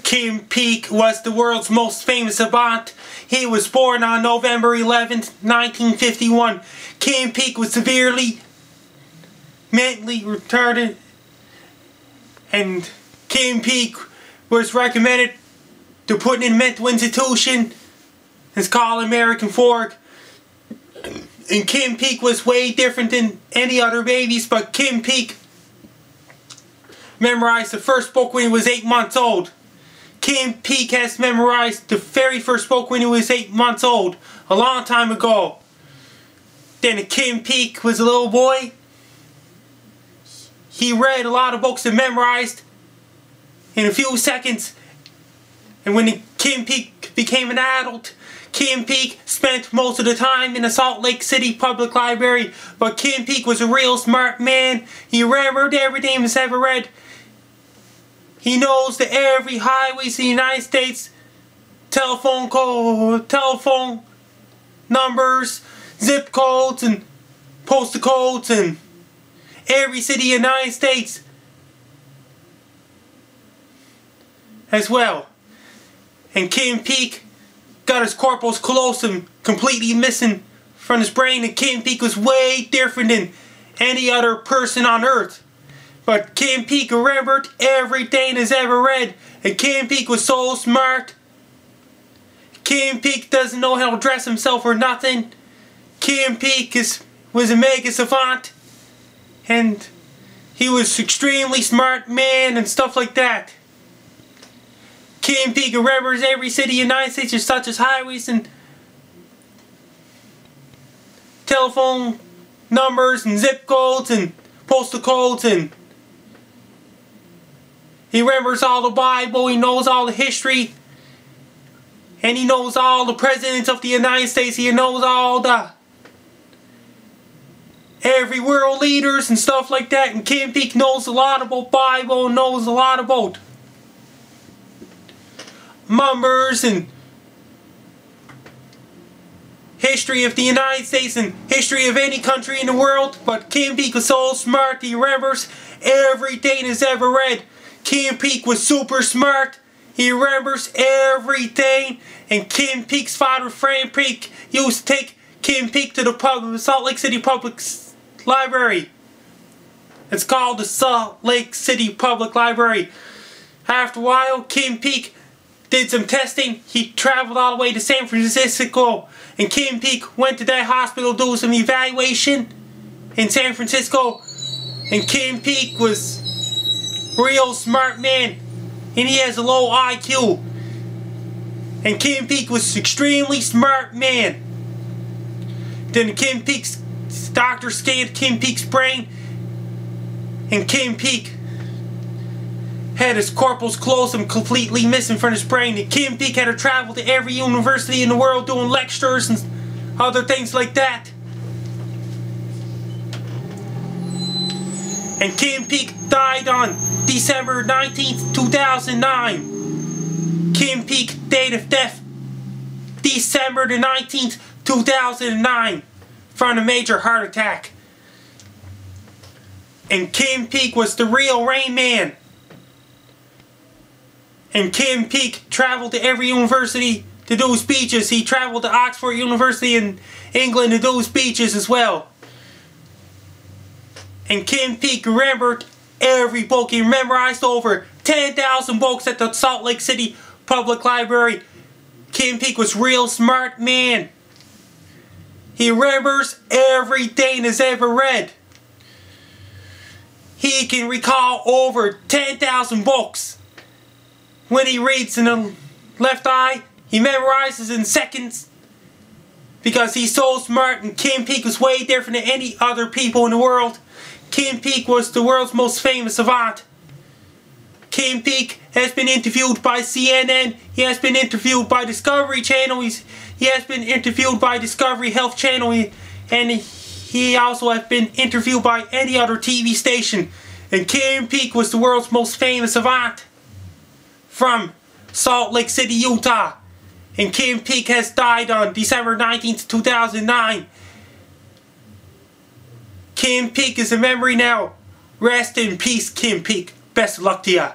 Kim Peek was the world's most famous savant. He was born on November 11th, 1951. Kim Peek was severely mentally retarded, and Kim Peek was recommended to put in a mental institution. It's called American Fork. And Kim Peek was way different than any other babies, but Kim Peek memorized the first book when he was 8 months old. Kim Peek has memorized the very first book when he was 8 months old, a long time ago. Then Kim Peek was a little boy. He read a lot of books and memorized in a few seconds. And when Kim Peek became an adult, Kim Peek spent most of the time in the Salt Lake City Public Library. But Kim Peek was a real smart man. He remembered everything he's ever read. He knows that every highways in the United States, telephone numbers, zip codes, and postal codes, and every city in the United States as well. And Kim Peek got his corpus callosum completely missing from his brain, and Kim Peek was way different than any other person on earth. But Kim Peek remembered everything he's ever read, and Kim Peek was so smart. Kim Peek doesn't know how to dress himself or nothing. Kim Peek was a mega savant, and he was extremely smart man and stuff like that. Kim Peek remembers every city in the United States, such as highways and telephone numbers and zip codes and postal codes, and he remembers all the Bible, he knows all the history, and he knows all the presidents of the United States, he knows all the every world leaders and stuff like that. And Kim Peek knows a lot about Bible, knows a lot about numbers and history of the United States and history of any country in the world. But Kim Peek was so smart, he remembers everything he's ever read. Kim Peek was super smart. He remembers everything. And Kim Peek's father, Frank Peek, used to take Kim Peek to the Salt Lake City Public Library. It's called the Salt Lake City Public Library. After a while, Kim Peek did some testing. He traveled all the way to San Francisco. And Kim Peek went to that hospital to do some evaluation in San Francisco. And Kim Peek was real smart man, and he has a low IQ. And Kim Peek was extremely smart man. Then Kim Peek's doctor scanned Kim Peek's brain, and Kim Peek had his corpus callosum completely missing from his brain. And Kim Peek had to travel to every university in the world doing lectures and other things like that. And Kim Peek died on December 19th, 2009. Kim Peek date of death, December the 19th, 2009, from a major heart attack. And Kim Peek was the real Rain Man. And Kim Peek traveled to every university to do speeches. He traveled to Oxford University in England to do speeches as well. And Kim Peek remembered every book. He memorized over 10,000 books at the Salt Lake City Public Library. Kim Peek was real smart man. He remembers everything he's ever read. He can recall over 10,000 books. When he reads in the left eye, he memorizes in seconds, because he's so smart. And Kim Peek was way different than any other people in the world. Kim Peek was the world's most famous savant. Kim Peek has been interviewed by CNN. He has been interviewed by Discovery Channel. He has been interviewed by Discovery Health Channel. And he also has been interviewed by any other TV station. And Kim Peek was the world's most famous savant from Salt Lake City, Utah. And Kim Peek has died on December 19th, 2009. Kim Peek is a memory now. Rest in peace, Kim Peek. Best of luck to ya.